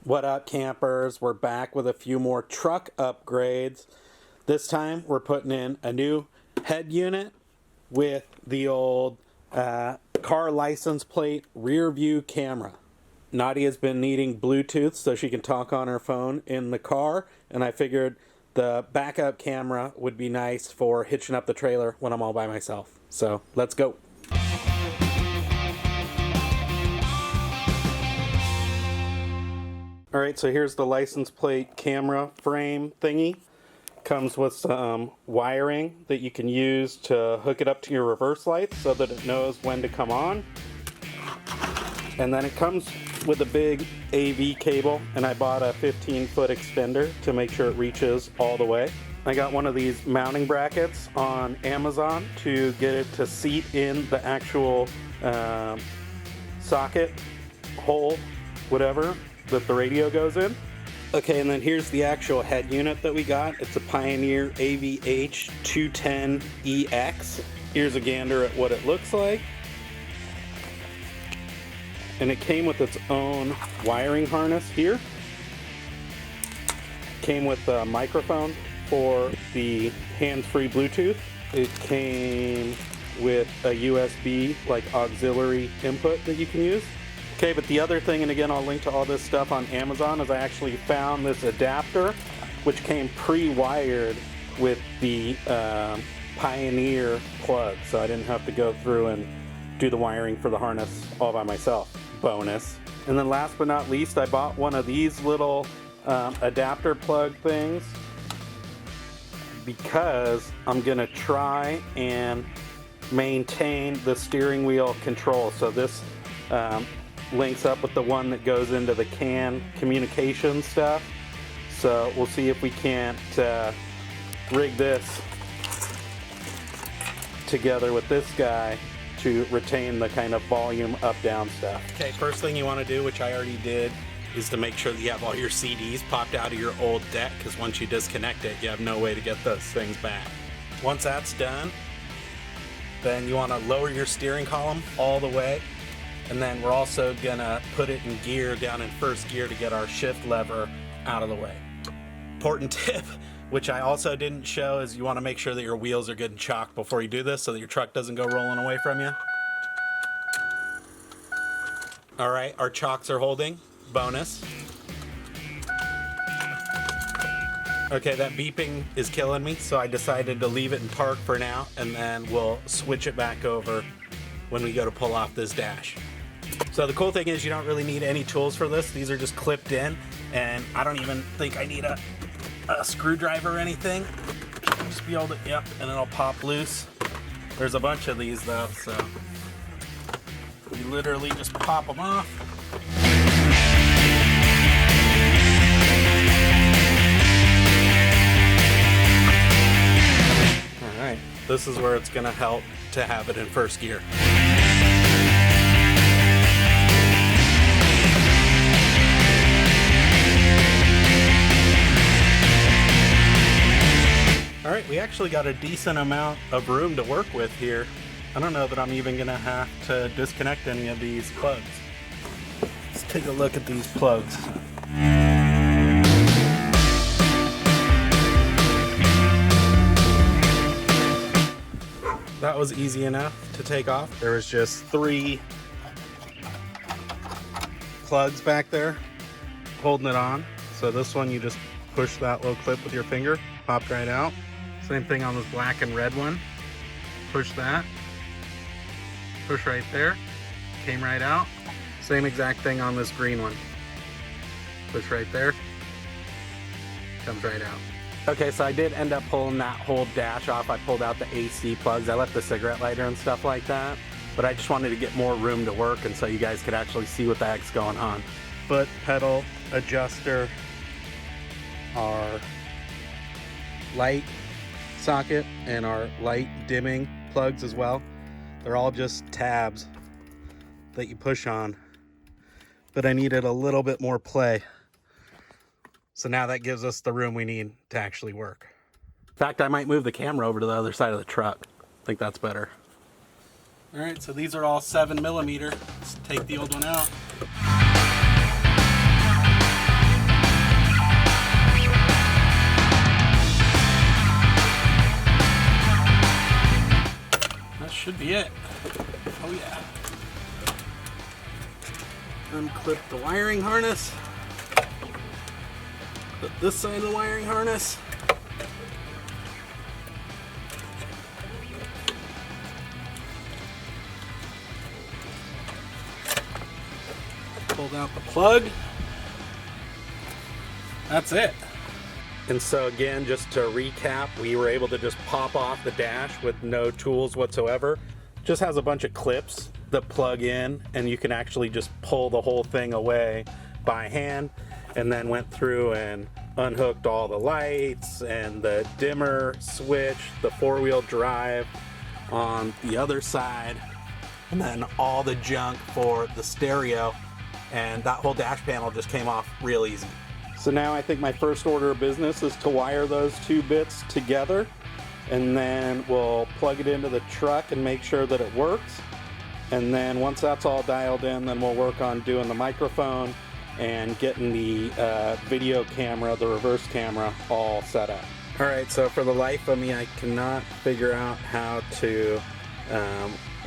What up, campers? We're back with a few more truck upgrades. This time we're putting in a new head unit with the old car license plate rear view camera. Nadia's been needing Bluetooth so she can talk on her phone in the car, and I figured the backup camera would be nice for hitching up the trailer when I'm all by myself. So let's go. Alright, so here's the license plate camera frame thingy. Comes with some wiring that you can use to hook it up to your reverse lights so that it knows when to come on. And then it comes with a big AV cable, and I bought a 15-foot extender to make sure it reaches all the way. I got one of these mounting brackets on Amazon to get it to seat in the actual socket, hole, whatever, that the radio goes in. Okay, and then here's the actual head unit that we got. It's a Pioneer AVH 210EX. Here's a gander at what it looks like. And it came with its own wiring harness here. Came with a microphone for the hands-free Bluetooth. It came with a USB, like auxiliary input that you can use. Okay, but the other thing, and again, I'll link to all this stuff on Amazon, is I actually found this adapter, which came pre-wired with the Pioneer plug, so I didn't have to go through and do the wiring for the harness all by myself. Bonus. And then last but not least, I bought one of these little adapter plug things because I'm gonna try and maintain the steering wheel control. So this links up with the one that goes into the CAN communication stuff. So we'll see if we can't rig this together with this guy to retain the kind of volume up-down stuff. Okay, first thing you want to do, which I already did, is to make sure that you have all your CDs popped out of your old deck, because once you disconnect it, you have no way to get those things back. Once that's done, then you want to lower your steering column all the way. And then we're also gonna put it in gear, down in first gear, to get our shift lever out of the way. Important tip, which I also didn't show, is you wanna make sure that your wheels are good and chocked before you do this so that your truck doesn't go rolling away from you. All right, our chocks are holding, bonus. Okay, that beeping is killing me, so I decided to leave it in park for now, and then we'll switch it back over when we go to pull off this dash. So the cool thing is you don't really need any tools for this. These are just clipped in, and I don't even think I need a screwdriver or anything. Just be able to, yep, and it'll pop loose. There's a bunch of these though, so you literally just pop them off. All right, this is where it's gonna help to have it in first gear. All right, we actually got a decent amount of room to work with here. I don't know that I'm even gonna have to disconnect any of these plugs. Let's take a look at these plugs. That was easy enough to take off. There was just 3 plugs back there holding it on. So this one, you just push that little clip with your finger, popped right out. Same thing on this black and red one. Push that, push right there, came right out. Same exact thing on this green one. Push right there, comes right out. Okay, so I did end up pulling that whole dash off. I pulled out the AC plugs. I left the cigarette lighter and stuff like that, but I just wanted to get more room to work, and so you guys could actually see what the heck's going on. Foot pedal adjuster, our light socket, and our light dimming plugs as well. They're all just tabs that you push on, but I needed a little bit more play. So now that gives us the room we need to actually work. In fact, I might move the camera over to the other side of the truck. I think that's better. All right, so these are all 7mm. Let's take the old one out. Clip the wiring harness. Put this side of the wiring harness. Pulled out the plug. That's it. And so again, just to recap, we were able to just pop off the dash with no tools whatsoever. Just has a bunch of clips that plug in, and you can actually just pull the whole thing away by hand, and then went through and unhooked all the lights and the dimmer switch, the four-wheel drive on the other side, and then all the junk for the stereo, and that whole dash panel just came off real easy. So now I think my first order of business is to wire those two bits together, and then we'll plug it into the truck and make sure that it works. And then once that's all dialed in, then we'll work on doing the microphone and getting the video camera, the reverse camera, all set up. All right, so for the life of me, I cannot figure out how to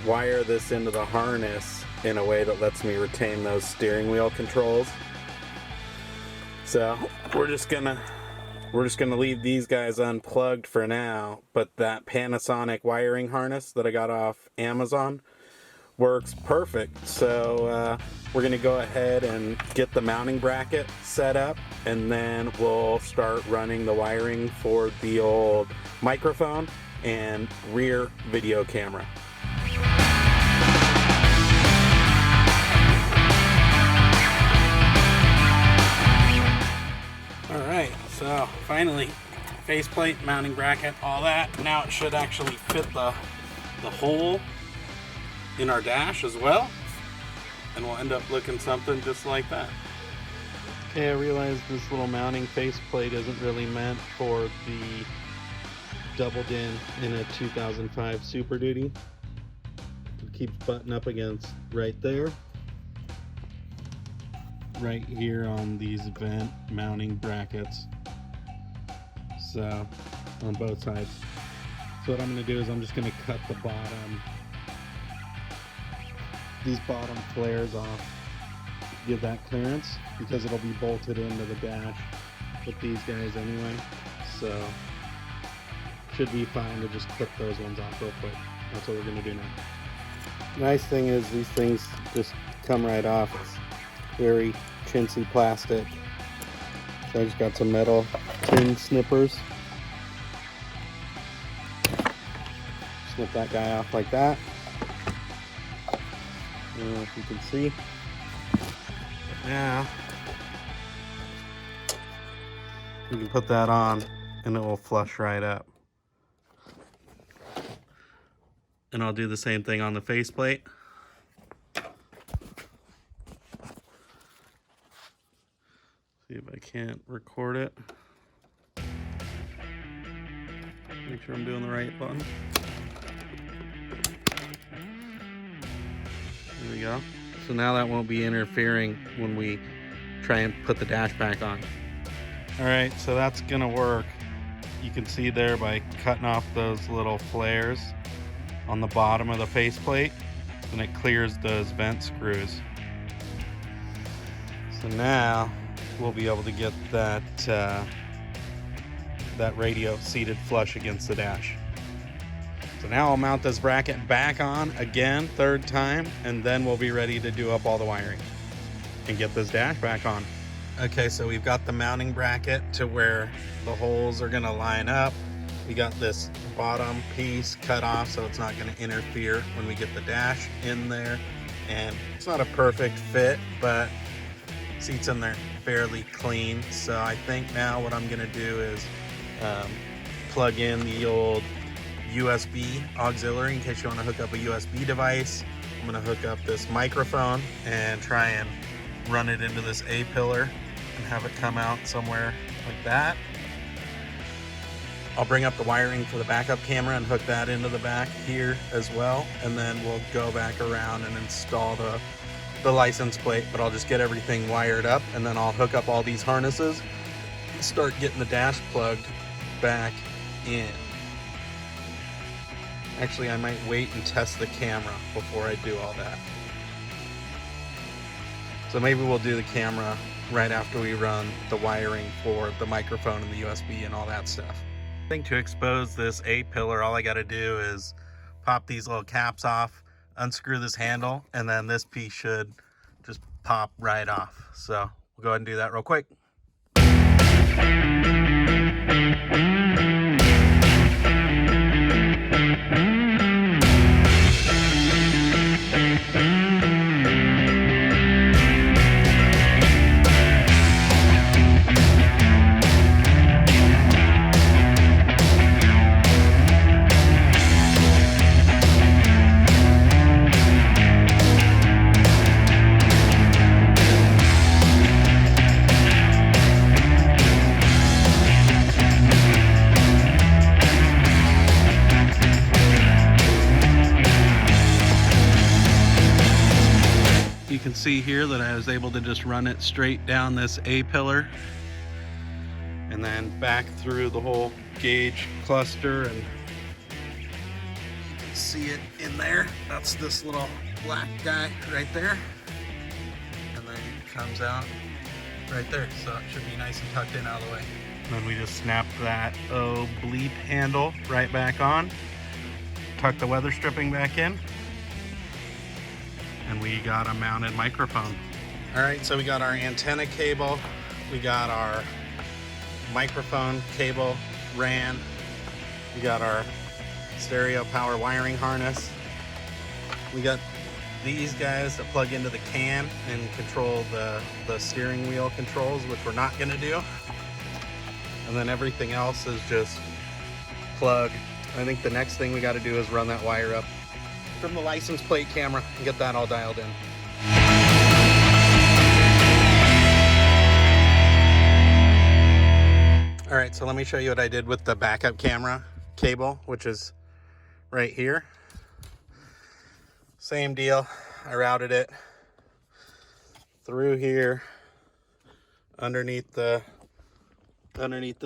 wire this into the harness in a way that lets me retain those steering wheel controls. So we're just gonna leave these guys unplugged for now, but that Panasonic wiring harness that I got off Amazon works perfect. So we're gonna go ahead and get the mounting bracket set up, and then we'll start running the wiring for the old microphone and rear video camera. Alright, so finally, faceplate, mounting bracket, all that. Now it should actually fit the hole in our dash as well, and we'll end up looking something just like that. Okay, I realized this little mounting faceplate isn't really meant for the doubled in a 2005 Super Duty. It keeps button up against right there, right here on these vent mounting brackets, so on both sides. So what I'm going to do is I'm just going to cut the bottom, these bottom flares off, give that clearance, because it'll be bolted into the dash with these guys anyway, so should be fine to just clip those ones off real quick. That's what we're going to do now. Nice thing is these things just come right off. It's very chintzy plastic. So I just got some metal tin snippers. Snip that guy off like that. I don't know if you can see. But now you can put that on and it will flush right up. And I'll do the same thing on the faceplate. See if I can't record it. Make sure I'm doing the right button. There we go. So now that won't be interfering when we try and put the dash back on. All right, so that's gonna work. You can see there by cutting off those little flares on the bottom of the faceplate, and it clears those vent screws. So now we'll be able to get that that radio seated flush against the dash. So now I'll mount this bracket back on again, third time, and then we'll be ready to do up all the wiring and get this dash back on. Okay, so we've got the mounting bracket to where the holes are gonna line up. We got this bottom piece cut off so it's not going to interfere when we get the dash in there, and it's not a perfect fit, but seats in there fairly clean. So I think now what I'm going to do is plug in the old USB auxiliary in case you want to hook up a USB device. I'm going to hook up this microphone and try and run it into this A-pillar and have it come out somewhere like that. I'll bring up the wiring for the backup camera and hook that into the back here as well, and then we'll go back around and install the license plate, but I'll just get everything wired up, and then I'll hook up all these harnesses and start getting the dash plugged back in. Actually, I might wait and test the camera before I do all that. So maybe we'll do the camera right after we run the wiring for the microphone and the USB and all that stuff. I think to expose this A-pillar, all I gotta do is pop these little caps off, unscrew this handle, and then this piece should just pop right off. So we'll go ahead and do that real quick. You can see here that I was able to just run it straight down this A-pillar and then back through the whole gauge cluster, and you can see it in there. That's this little black guy right there, and then it comes out right there, so it should be nice and tucked in out of the way. Then we just snap that bleep handle right back on, tuck the weather stripping back in, and we got a mounted microphone. All right, so we got our antenna cable, we got our microphone cable ran, we got our stereo power wiring harness, we got these guys that plug into the can and control the steering wheel controls, which we're not gonna do, and then everything else is just plug. I think the next thing we got to do is run that wire up from the license plate camera and get that all dialed in. All right, so let me show you what I did with the backup camera cable, which is right here. Same deal. I routed it through here, underneath the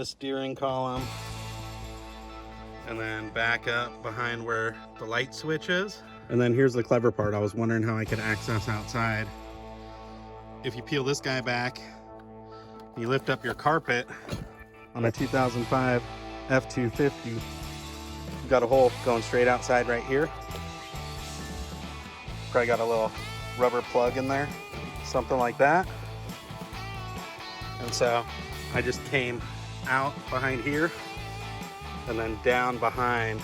steering column, and then back up behind where the light switch is. And then here's the clever part. I was wondering how I could access outside. If you peel this guy back, you lift up your carpet on a 2005 F250, you've got a hole going straight outside right here. Probably got a little rubber plug in there, something like that. And so I just came out behind here and then down behind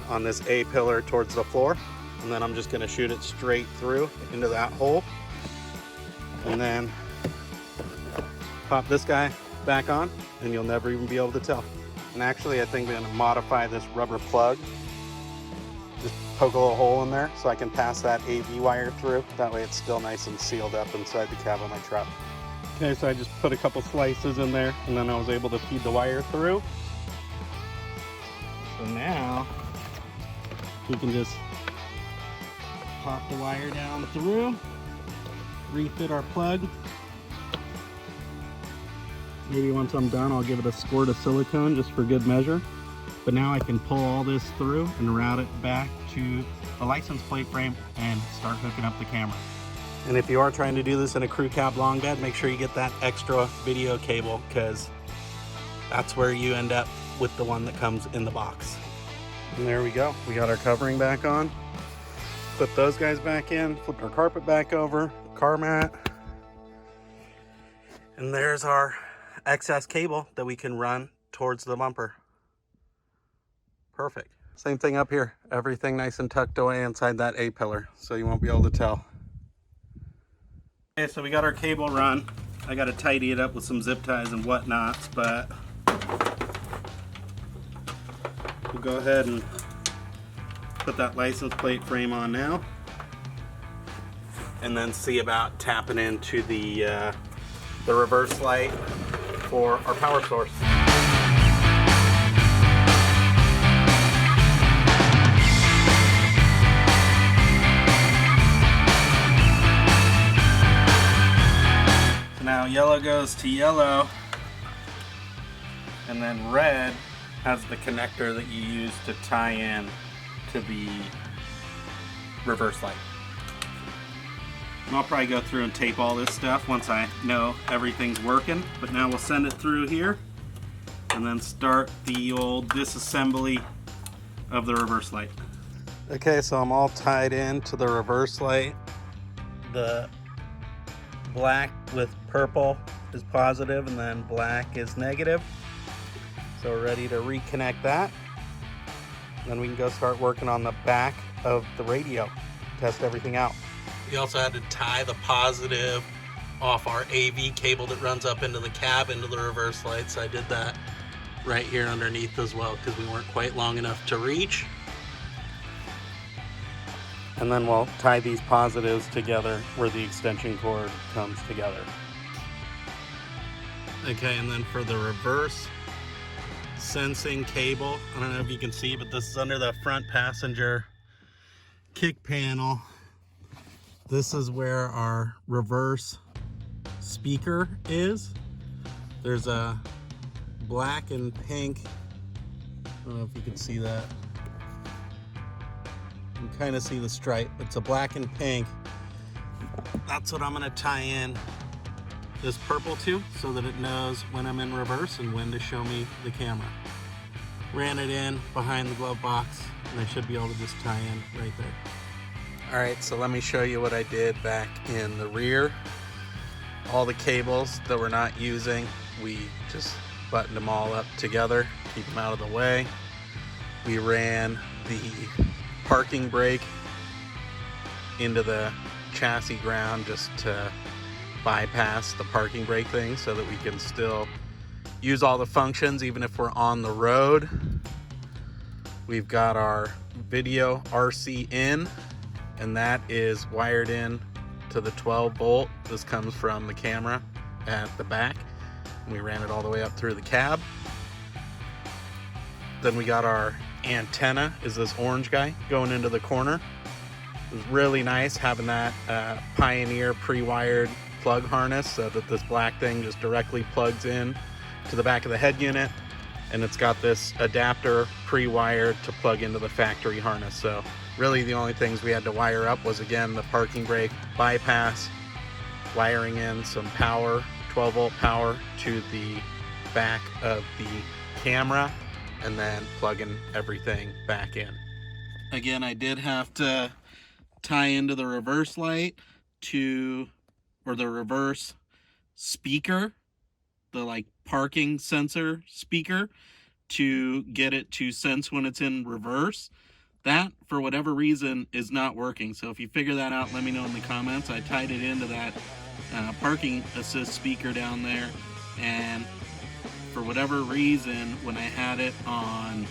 on this A-pillar towards the floor, and then I'm just going to shoot it straight through into that hole, and then pop this guy back on, and you'll never even be able to tell. And actually I think I'm going to modify this rubber plug, just poke a little hole in there so I can pass that AV wire through. That way it's still nice and sealed up inside the cab of my truck. Okay, so I just put a couple slices in there, and then I was able to feed the wire through. So now we can just pop the wire down through, refit our plug. Maybe once I'm done, I'll give it a squirt of silicone just for good measure. But now I can pull all this through and route it back to the license plate frame and start hooking up the camera. And if you are trying to do this in a crew cab long bed, make sure you get that extra video cable, because that's where you end up with the one that comes in the box. And there we go. We got our covering back on. Flip those guys back in, flip our carpet back over, car mat. And there's our excess cable that we can run towards the bumper. Perfect. Same thing up here. Everything nice and tucked away inside that A-pillar, so you won't be able to tell. Okay, so we got our cable run. I got to tidy it up with some zip ties and whatnots, but we'll go ahead and put that license plate frame on now, and then see about tapping into the reverse light for our power source. So now yellow goes to yellow, and then red has the connector that you use to tie in to the reverse light. And I'll probably go through and tape all this stuff once I know everything's working. But now we'll send it through here and then start the old disassembly of the reverse light. Okay, so I'm all tied in to the reverse light. The black with purple is positive and then black is negative. So we're ready to reconnect that. Then we can go start working on the back of the radio, test everything out. We also had to tie the positive off our AV cable that runs up into the cab into the reverse light. So I did that right here underneath as well because we weren't quite long enough to reach. And then we'll tie these positives together where the extension cord comes together. Okay, and then for the reverse sensing cable, I don't know if you can see, but this is under the front passenger kick panel. This is where our reverse speaker is. There's a black and pink, I don't know if you can see that. You can kind of see the stripe. It's a black and pink. That's what I'm gonna tie in this purple to so that it knows when I'm in reverse and when to show me the camera. Ran it in behind the glove box and I should be able to just tie in right there. All right, so let me show you what I did back in the rear. All the cables that we're not using, we just buttoned them all up together, keep them out of the way. We ran the parking brake into the chassis ground just to bypass the parking brake thing so that we can still use all the functions even if we're on the road. We've got our video RC in, and that is wired in to the 12 volt. This comes from the camera at the back. We ran it all the way up through the cab. Then we got our antenna, is this orange guy going into the corner. It was really nice having that Pioneer pre-wired plug harness so that this black thing just directly plugs in to the back of the head unit, and it's got this adapter pre-wired to plug into the factory harness. So really the only things we had to wire up was, again, the parking brake bypass, wiring in some power, 12 volt power to the back of the camera, and then plugging everything back in. Again, I did have to tie into the reverse light or the reverse speaker, the like parking sensor speaker, to get it to sense when it's in reverse. That, for whatever reason, is not working. So if you figure that out, let me know in the comments. I tied it into that parking assist speaker down there, and for whatever reason, when I had it on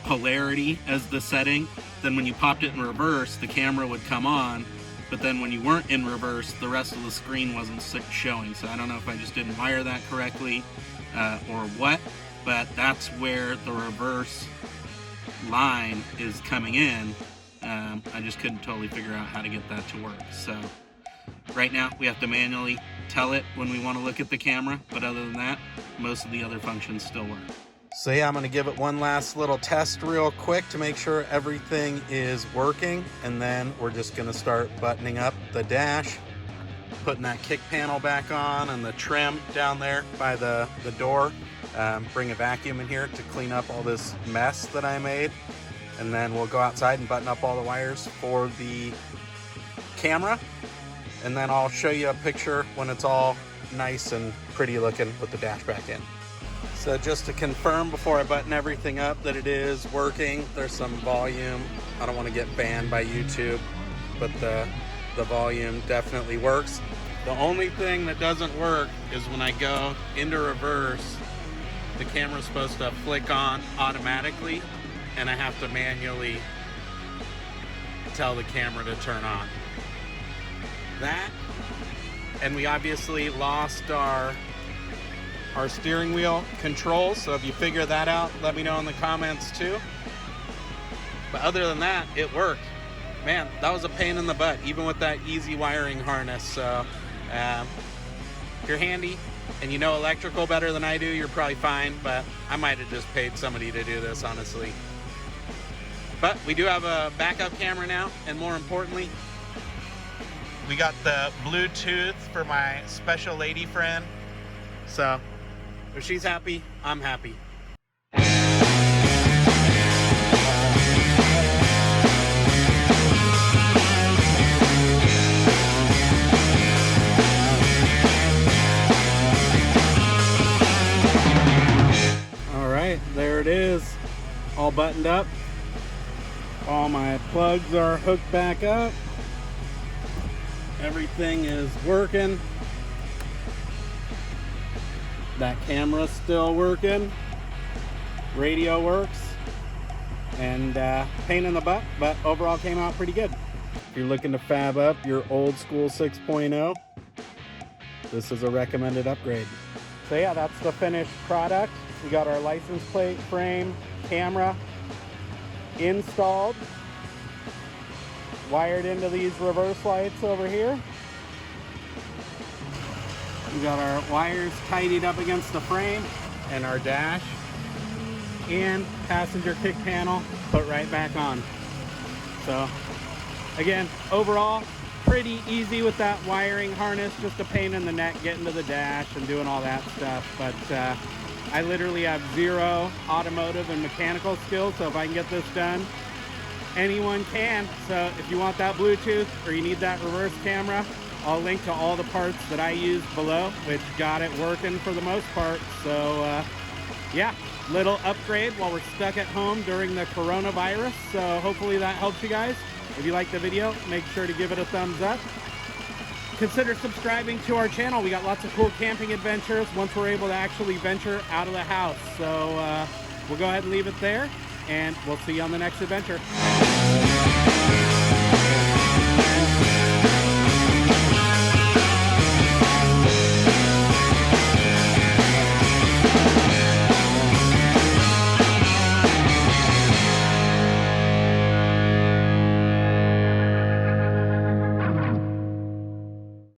polarity as the setting, then when you popped it in reverse, the camera would come on, but then when you weren't in reverse, the rest of the screen wasn't showing. So I don't know if I just didn't wire that correctly or what, but that's where the reverse line is coming in. I just couldn't totally figure out how to get that to work. So right now we have to manually tell it when we want to look at the camera, but other than that, most of the other functions still work. So yeah, I'm going to give it one last little test real quick to make sure everything is working, and then we're just going to start buttoning up the dash, putting that kick panel back on and the trim down there by the door. Bring a vacuum in here to clean up all this mess that I made, and then we'll go outside and button up all the wires for the camera, and then I'll show you a picture when it's all nice and pretty looking with the dash back in. So just to confirm before I button everything up that it is working, there's some volume. I don't want to get banned by YouTube, but the volume definitely works. The only thing that doesn't work is when I go into reverse, the camera's supposed to flick on automatically, and I have to manually tell the camera to turn on. That, and we obviously lost our steering wheel control, so if you figure that out, let me know in the comments too. But other than that, it worked. Man, that was a pain in the butt, even with that easy wiring harness. So if you're handy and you know electrical better than I do, you're probably fine, but I might have just paid somebody to do this, honestly. But we do have a backup camera now, and more importantly, we got the Bluetooth for my special lady friend. So if she's happy, I'm happy. All right, there it is, all buttoned up. All my plugs are hooked back up. Everything is working. That camera's still working. Radio works. And pain in the butt, but overall came out pretty good. If you're looking to fab up your old school 6.0, this is a recommended upgrade. So yeah, that's the finished product. We got our license plate, frame, camera installed, wired into these reverse lights over here. We got our wires tidied up against the frame, and our dash and passenger kick panel put right back on. So again, overall pretty easy with that wiring harness, just a pain in the neck getting to the dash and doing all that stuff. But I literally have zero automotive and mechanical skills, so if I can get this done, anyone can. So if you want that Bluetooth or you need that reverse camera, I'll link to all the parts that I used below, which got it working for the most part. So yeah, little upgrade while we're stuck at home during the coronavirus. So hopefully that helps you guys. If you liked the video, make sure to give it a thumbs up. Consider subscribing to our channel. We got lots of cool camping adventures once we're able to actually venture out of the house. So we'll go ahead and leave it there, and we'll see you on the next adventure.